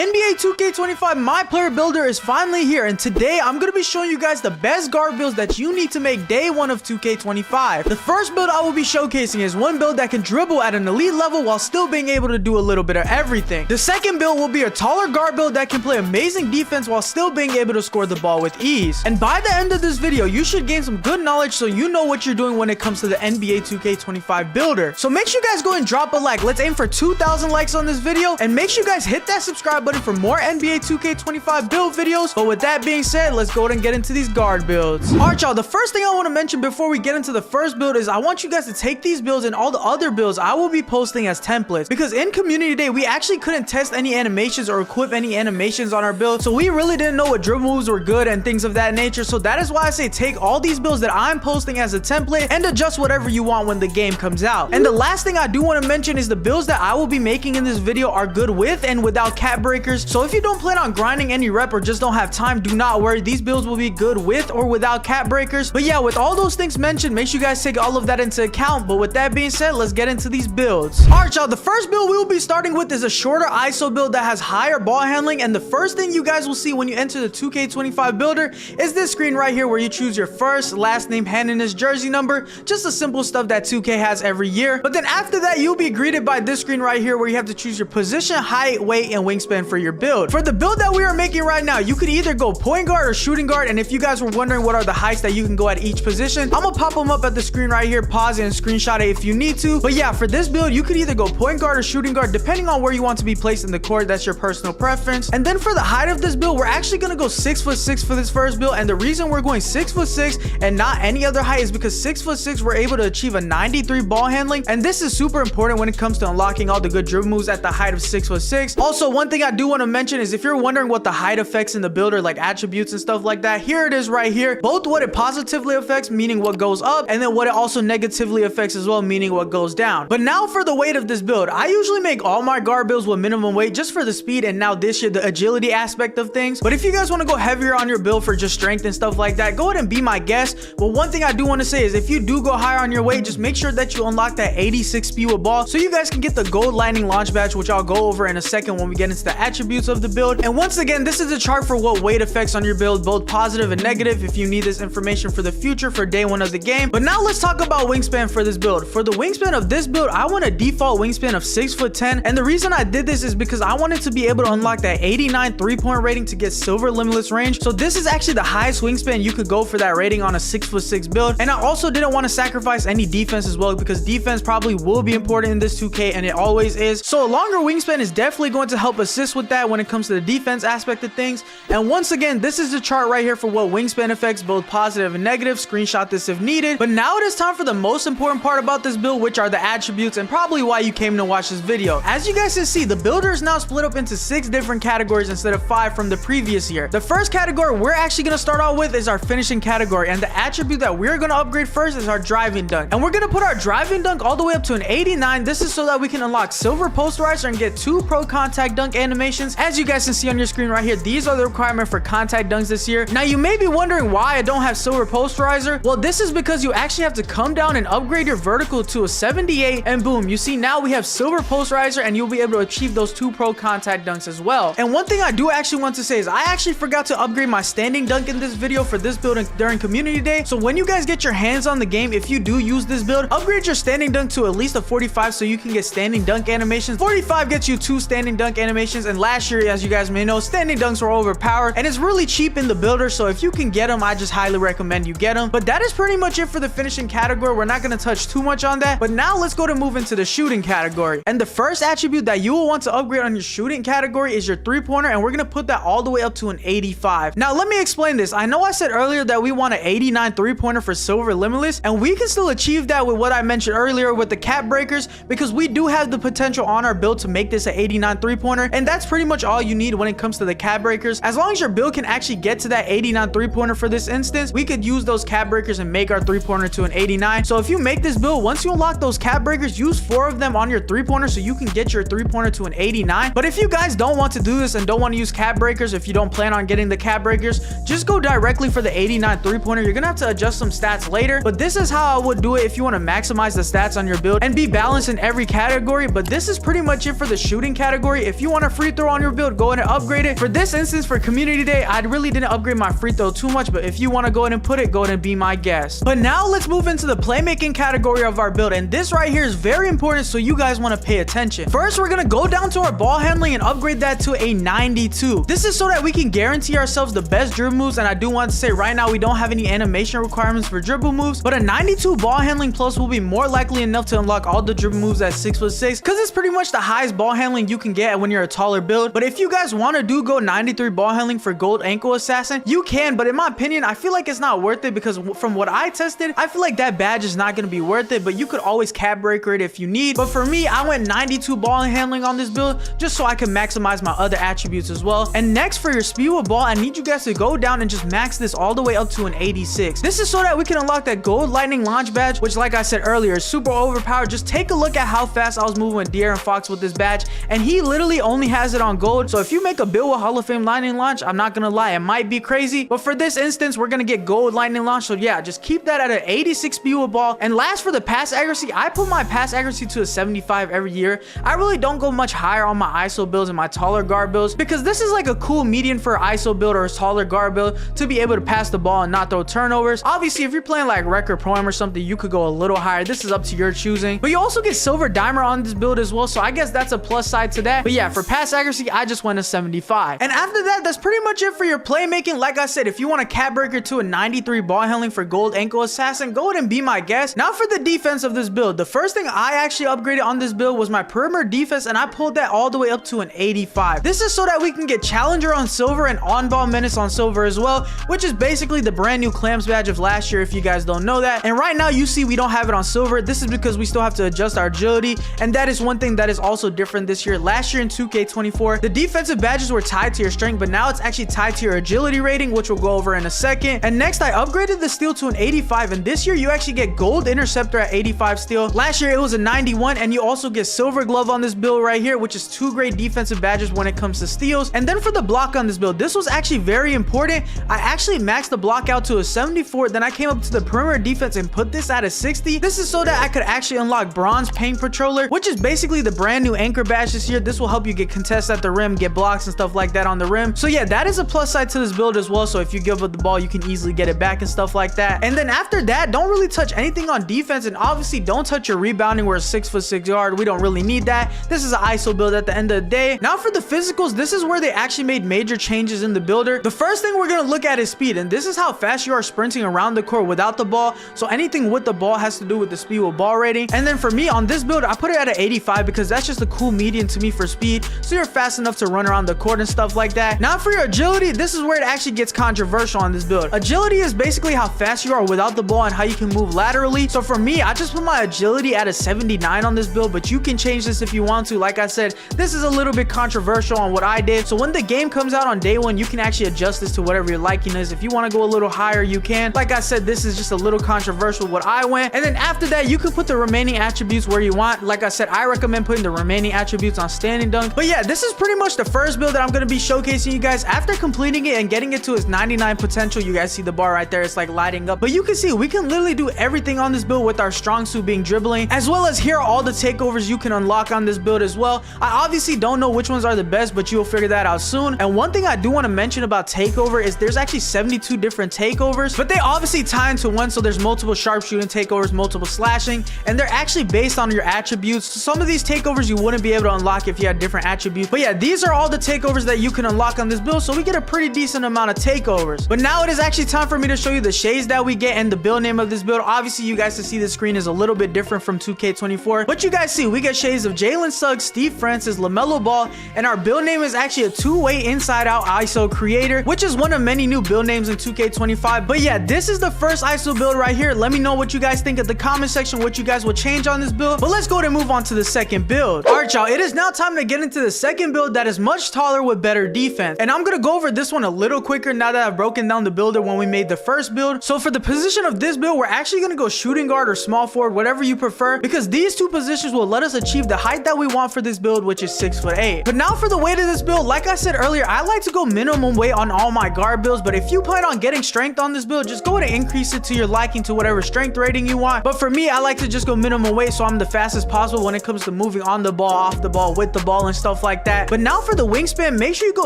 NBA 2K25 Myplayer builder is finally here, and today I'm going to be showing you guys the best guard builds that you need to make day one of 2K25. The first build I will be showcasing is one build that can dribble at an elite level while still being able to do a little bit of everything. The second build will be a taller guard build that can play amazing defense while still being able to score the ball with ease. And by the end of this video, you should gain some good knowledge so you know what you're doing when it comes to the NBA 2K25 builder. So make sure you guys go and drop a like. Let's aim for 2,000 likes on this video, and make sure you guys hit that subscribe button for more NBA 2K25 build videos. But with that being said, let's go ahead and get into these guard builds. Alright y'all, the first thing I want to mention before we get into the first build is I want you guys to take these builds and all the other builds I will be posting as templates, because in community day we actually couldn't test any animations or equip any animations on our build, so we really didn't know what dribble moves were good and things of that nature. So that is why I say take all these builds that I'm posting as a template and adjust whatever you want when the game comes out. And the last thing I do want to mention is the builds that I will be making in this video are good with and without cap breakers. So if you don't plan on grinding any rep or just don't have time, do not worry, these builds will be good with or without cap breakers. But yeah, with all those things mentioned, make sure you guys take all of that into account. But with that being said, let's get into these builds. Alright y'all, the first build we will be starting with is a shorter ISO build that has higher ball handling, and the first thing you guys will see when you enter the 2K25 builder is this screen right here where you choose your first, last name, hand in his jersey number, just the simple stuff that 2K has every year. But then after that, you'll be greeted by this screen right here where you have to choose your position, height, weight, and wingspan for your build. For the build that we are making right now, you could either go point guard or shooting guard, and if you guys were wondering what are the heights that you can go at each position, I'm gonna pop them up at the screen right here, pause it and screenshot it if you need to. But yeah, for this build, you could either go point guard or shooting guard depending on where you want to be placed in the court. That's your personal preference. And then for the height of this build, we're actually gonna go 6'6" for this first build, and the reason we're going 6'6" and not any other height is because 6'6" we're able to achieve a 93 ball handling, and this is super important when it comes to unlocking all the good dribble moves at the height of 6'6". Also, one thing I do want to mention is if you're wondering what the height affects in the builder, like attributes and stuff like that, here it is right here. Both what it positively affects, meaning what goes up, and then what it also negatively affects as well, meaning what goes down. But now for the weight of this build, I usually make all my guard builds with minimum weight just for the speed, and now this year the agility aspect of things. But if you guys want to go heavier on your build for just strength and stuff like that, go ahead and be my guest. But one thing I do want to say is if you do go higher on your weight, just make sure that you unlock that 86 speed with ball so you guys can get the gold lightning launch badge, which I'll go over in a second when we get into the attributes of the build. And once again, this is a chart for what weight affects on your build, both positive and negative, if you need this information for the future for day one of the game. But now let's talk about wingspan for this build. For the wingspan of this build, I want a default wingspan of 6'10", and the reason I did this is because I wanted to be able to unlock that 89 3-point rating to get silver limitless range. So this is actually the highest wingspan you could go for that rating on a 6'6" build. And I also didn't want to sacrifice any defense as well, because defense probably will be important in this 2K, and it always is. So a longer wingspan is definitely going to help assist with that when it comes to the defense aspect of things. And once again, this is the chart right here for what wingspan affects, both positive and negative. Screenshot this if needed. But now it is time for the most important part about this build, which are the attributes, and probably why you came to watch this video. As you guys can see, the builder is now split up into 6 different categories instead of 5 from the previous year. The first category we're actually going to start out with is our finishing category, and the attribute that we're going to upgrade first is our driving dunk. And we're going to put our driving dunk all the way up to an 89. This is so that we can unlock silver posterizer and get 2 pro contact dunk animations. As you guys can see on your screen right here, these are the requirement for contact dunks this year. Now you may be wondering why I don't have silver posterizer. Well, this is because you actually have to come down and upgrade your vertical to a 78, and boom, you see now we have silver posterizer, and you'll be able to achieve those 2 pro contact dunks as well. And one thing I do actually want to say is I actually forgot to upgrade my standing dunk in this video for this build during community day. So when you guys get your hands on the game, if you do use this build, upgrade your standing dunk to at least a 45 so you can get standing dunk animations. 45 gets you 2 standing dunk animations, and last year, as you guys may know, standing dunks were overpowered, and it's really cheap in the builder, so if you can get them, I just highly recommend you get them. But that is pretty much it for the finishing category. We're not going to touch too much on that. But now let's go to move into the shooting category. And the first attribute that you will want to upgrade on your shooting category is your 3-pointer, and we're going to put that all the way up to an 85. Now let me explain this. I know I said earlier that we want an 89 3-pointer for silver limitless, and we can still achieve that with what I mentioned earlier with the cap breakers, because we do have the potential on our build to make this an 89 3-pointer, and that's pretty much all you need when it comes to the cap breakers. As long as your build can actually get to that 89 3-pointer for this instance, we could use those cap breakers and make our 3-pointer to an 89. So if you make this build, once you unlock those cap breakers, use 4 of them on your 3-pointer so you can get your 3-pointer to an 89. But if you guys don't want to do this and don't want to use cap breakers, if you don't plan on getting the cap breakers, just go directly for the 89 3-pointer. You're gonna have to adjust some stats later, but this is how I would do it if you want to maximize the stats on your build and be balanced in every category. But this is pretty much it for the shooting category. If you want a free throw on your build, go ahead and upgrade it. For this instance, for community day, I really didn't upgrade my free throw too much, but if you want to go ahead and put it, go ahead and be my guest. But now let's move into the playmaking category of our build, and this right here is very important, so you guys want to pay attention. First, we're gonna go down to our ball handling and upgrade that to a 92. This is so that we can guarantee ourselves the best dribble moves, and I do want to say right now we don't have any animation requirements for dribble moves, but a 92 ball handling plus will be more likely enough to unlock all the dribble moves at 6'6", because it's pretty much the highest ball handling you can get when you're a taller build. But if you guys want to go 93 ball handling for gold ankle assassin, you can, but in my opinion, I feel like it's not worth it, because from what I tested, I feel like that badge is not going to be worth it, but you could always cap breaker it if you need. But for me, I went 92 ball handling on this build just so I can maximize my other attributes as well. And next, for your speed with ball, I need you guys to go down and just max this all the way up to an 86. This is so that we can unlock that gold lightning launch badge, which like I said earlier is super overpowered. Just take a look at how fast I was moving with De'Aaron Fox with this badge, and he literally only has it on gold. So if you make a build with Hall of Fame lightning launch, I'm not gonna lie, it might be crazy, but for this instance, we're gonna get gold lightning launch. So yeah, just keep that at an 86 speed with ball. And last, for the pass accuracy, I put my pass accuracy to a 75 every year. I really don't go much higher on my ISO builds and my taller guard builds, because this is like a cool median for an ISO build or a taller guard build to be able to pass the ball and not throw turnovers. Obviously, if you're playing like record prime or something, you could go a little higher. This is up to your choosing, but you also get silver dimer on this build as well, so I guess that's a plus side to that. But yeah, for pass accuracy, I just went a 75. And after that, that's pretty much it for your playmaking. Like I said, if you want a cap breaker to a 93 ball handling for gold ankle assassin, go ahead and be my guest. Now for the defense of this build, the first thing I actually upgraded on this build was my perimeter defense, and I pulled that all the way up to an 85. This is so that we can get challenger on silver and on ball menace on silver as well, which is basically the brand new clams badge of last year if you guys don't know that. And right now you see we don't have it on silver. This is because we still have to adjust our agility, and that is one thing that is also different this year. Last year in 2K24, the defensive badges were tied to your strength, but now it's actually tied to your agility rating, which we'll go over in a second. And next, I upgraded the steal to an 85, and this year you actually get gold interceptor at 85 steal. Last year it was a 91, and you also get silver glove on this build right here, which is 2 great defensive badges when it comes to steals. And then for the block on this build, this was actually very important. I actually maxed the block out to a 74, then I came up to the perimeter defense and put this at a 60. This is so that I could actually unlock bronze paint patroller, which is basically the brand new anchor badge this year. This will help you get contests at the rim, get blocks and stuff like that on the rim. So yeah, that is a plus side to this build as well. So if you give up the ball, you can easily get it back and stuff like that. And then after that, don't really touch anything on defense, and obviously don't touch your rebounding. We're a 6'6" guard, we don't really need that. This is an ISO build at the end of the day. Now for the physicals, this is where they actually made major changes in the builder. The first thing we're gonna look at is speed, and this is how fast you are sprinting around the court without the ball. So anything with the ball has to do with the speed with ball rating. And then for me on this build, I put it at an 85 because that's just a cool median to me for speed, so you're fast enough to run around the court and stuff like that. Now for your agility, this is where it actually gets controversial on this build. Agility is basically how fast you are without the ball and how you can move laterally. So for me, I just put my agility at a 79 on this build, but you can change this if you want to. Like I said, this is a little bit controversial on what I did, so when the game comes out on day one, you can actually adjust this to whatever your liking is. If you want to go a little higher, you can. Like I said, this is just a little controversial what I went. And then after that, you can put the remaining attributes where you want. Like I said, I recommend putting the remaining attributes on standing dunk. But yeah, this is pretty much the first build that I'm going to be showcasing you guys. After completing it and getting it to its 99 potential, you guys see the bar right there, it's like lighting up, but you can see we can literally do everything on this build with our strong suit being dribbling, as well as here are all the takeovers you can unlock on this build as well. I obviously don't know which ones are the best, but you'll figure that out soon. And one thing I do want to mention about takeover is there's actually 72 different takeovers, but they obviously tie into one. So there's multiple sharpshooting takeovers, multiple slashing, and they're actually based on your attributes. So some of these takeovers you wouldn't be able to unlock if you had different attributes. But yeah, these are all the takeovers that you can unlock on this build, so we get a pretty decent amount of takeovers. But now it is actually time for me to show you the shades that we get and the build name of this build. Obviously, you guys can see the screen is a little bit different from 2K24, but you guys see we get shades of Jalen Suggs, Steve Francis, LaMelo Ball, and our build name is actually a two-way inside-out ISO creator, which is one of many new build names in 2K25. But yeah, this is the first ISO build right here. Let me know what you guys think in the comment section, what you guys will change on this build. But let's go ahead and move on to the second build. All right, y'all, it is now time to get into the second build that is much taller with better defense. And I'm gonna go over this one a little quicker now that I've broken down the builder when we made the first build. So for the position of this build, we're actually gonna go shooting guard or small forward, whatever you prefer, because these two positions will let us achieve the height that we want for this build, which is 6'8". But now for the weight of this build, like I said earlier, I like to go minimum weight on all my guard builds, but if you plan on getting strength on this build, just go ahead and increase it to your liking to whatever strength rating you want. But for me, I like to just go minimum weight so I'm the fastest possible when it comes to moving on the ball, off the ball, with the ball and stuff like like that. But now for the wingspan, make sure you go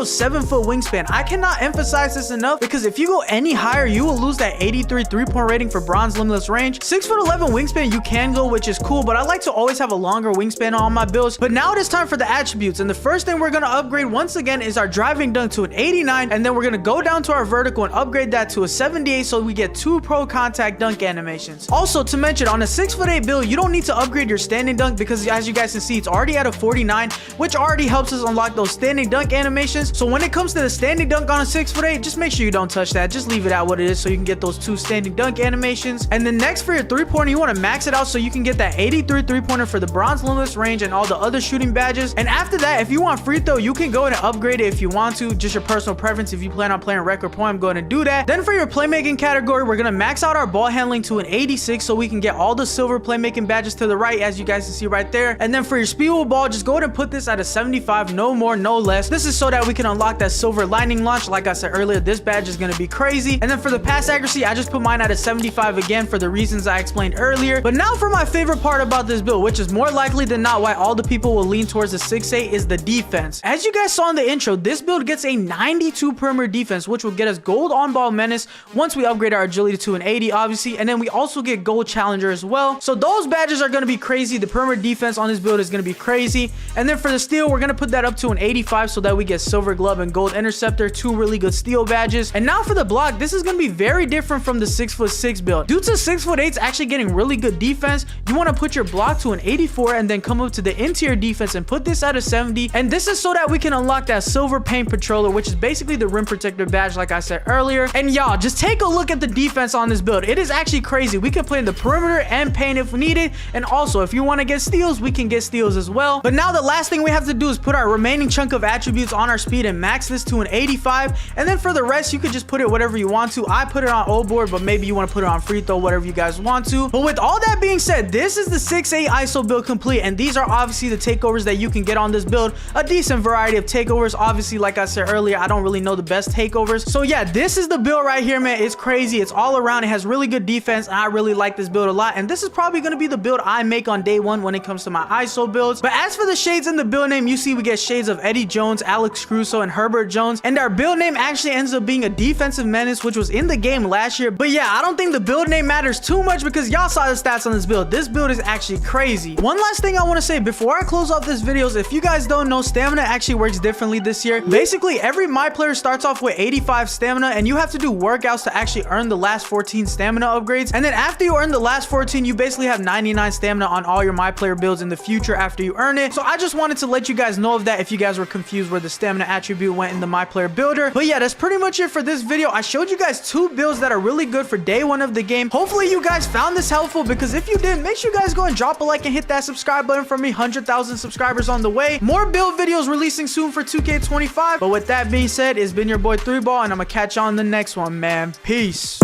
7-foot wingspan. I cannot emphasize this enough because if you go any higher, you will lose that 83 3-point rating for bronze limitless range. 6'11" wingspan you can go, which is cool, but I like to always have a longer wingspan on my builds. But now it is time for the attributes, and the first thing we're gonna upgrade once again is our driving dunk to an 89, and then we're gonna go down to our vertical and upgrade that to a 78 so we get 2 pro contact dunk animations. Also to mention, on a 6'8" build, you don't need to upgrade your standing dunk because as you guys can see, it's already at a 49, which already helps us unlock those standing dunk animations. So when it comes to the standing dunk on a 6'8", just make sure you don't touch that. Just leave it at what it is so you can get those 2 standing dunk animations. And then next for your 3-pointer, you want to max it out so you can get that 83 3-pointer for the bronze limitless range and all the other shooting badges. And after that, if you want free throw, you can go ahead and upgrade it if you want to, just your personal preference. If you plan on playing record point, I'm going to do that. Then for your playmaking category, we're going to max out our ball handling to an 86 so we can get all the silver playmaking badges to the right, as you guys can see right there. And then for your speed with ball, just go ahead and put this at a 75, no more, no less. This is so that we can unlock that silver lightning launch. Like I said earlier, this badge is going to be crazy. And then for the pass accuracy, I just put mine at a 75 again for the reasons I explained earlier. But now for my favorite part about this build, which is more likely than not why all the people will lean towards the 6'8", is the defense. As you guys saw in the intro, this build gets a 92 perimeter defense, which will get us gold on ball menace once we upgrade our agility to an 80, obviously. And then we also get gold challenger as well. So those badges are going to be crazy. The perimeter defense on this build is going to be crazy. And then for the steal, we're going to put that up to an 85 so that we get silver glove and gold interceptor, 2 really good steal badges. And now for the block, this is going to be very different from the 6'6" build. Due to 6'8" actually getting really good defense, you want to put your block to an 84 and then come up to the interior defense and put this at a 70. And this is so that we can unlock that silver paint patroller, which is basically the rim protector badge like I said earlier. And y'all, just take a look at the defense on this build. It is actually crazy. We can play in the perimeter and paint if needed. And also, if you want to get steals, we can get steals as well. But now the last thing we have to do is put our remaining chunk of attributes on our speed and max this to an 85. And then for the rest, you could just put it whatever you want to. I put it on O board, but maybe you want to put it on free throw, whatever you guys want to. But with all that being said, this is the 6'8" ISO build complete, and these are obviously the takeovers that you can get on this build. A decent variety of takeovers. Obviously, like I said earlier, I don't really know the best takeovers. So yeah, this is the build right here, man. It's crazy. It's all around. It has really good defense, and I really like this build a lot. And this is probably going to be the build I make on day one when it comes to my ISO builds. But as for the shades in the build name, you see we get shades of Eddie Jones, Alex Caruso, and Herbert Jones. And our build name actually ends up being a defensive menace, which was in the game last year. But yeah, I don't think the build name matters too much because y'all saw the stats on this build. This build is actually crazy. One last thing I want to say before I close off this video is, if you guys don't know, stamina actually works differently this year. Basically, every Myplayer starts off with 85 stamina, and you have to do workouts to actually earn the last 14 stamina upgrades. And then after you earn the last 14, you basically have 99 stamina on all your Myplayer builds in the future after you earn it. So I just wanted to let you guys know of that if you guys were confused where the stamina attribute went in the Myplayer builder. But yeah, that's pretty much it for this video. I showed you guys 2 builds that are really good for day one of the game. Hopefully you guys found this helpful, because if you did, make sure you guys go and drop a like and hit that subscribe button for me. 100,000 subscribers on the way. More build videos releasing soon for 2K25. But with that being said, it's been your boy 3Ball, and I'm gonna catch you on the next one, man. Peace.